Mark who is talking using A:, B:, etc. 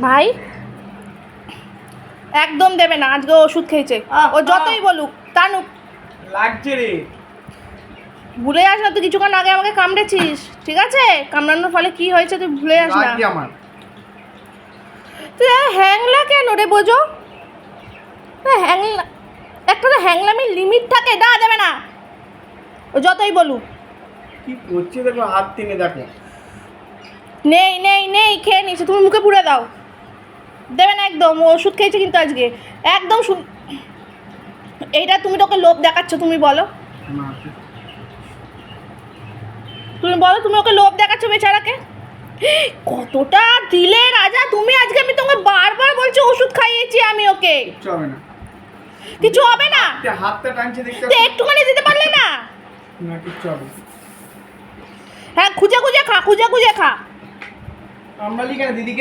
A: ভাই একদম দেবে না, আজকে ওষুধ খেয়েছে। ও যতই বলুক টানুক
B: লাগছে রে।
A: ভুলে যাস না, তুই কিছুক্ষণ আগে আমাকে কামড়েছিস, ঠিক আছে? কামড়ানোর ফলে কি হয়েছে তুই ভুলে যাস না।
B: লাগছে আমার।
A: তুই হ্যাংলা কেন রে বোঝো? হ্যাংলা একটা তো হ্যাংলামির লিমিট থাকে, দেবে না ও যতই বলুক।
B: কি করছে দেখো, হাত টেনে দেখো।
A: নেই নেই নেই, খেয়ে নিচ্ছে, তুমি মুখে পুড়ে দাও। দেবে না একদম, ও ওষুধ খেয়েছে কিন্তু আজকে একদম এইটা তুমি তোকে লোভ দেখাচ্ছ, তুমি বলো,
B: না,
A: তুমি বলো, তুমি ওকে লোভ দেখাচ্ছ বেচারাকে। কতটা দিলে রাজা তুমি আজকে, আমি তোমাকে বারবার বলছি ওষুধ খাইয়েছি আমি ওকে।
B: কিচ্ছু হবে না।
A: কিছু হবে না?
B: হাতটা টানছে দেখতে
A: তো একটুখানি দিতে পারলে না?
B: না, কিচ্ছু হবে না।
A: হ্যাঁ, খুঁজে খুঁজে খা, খুঁজে খুঁজে খা।
B: আমরা লিখে দিদিকে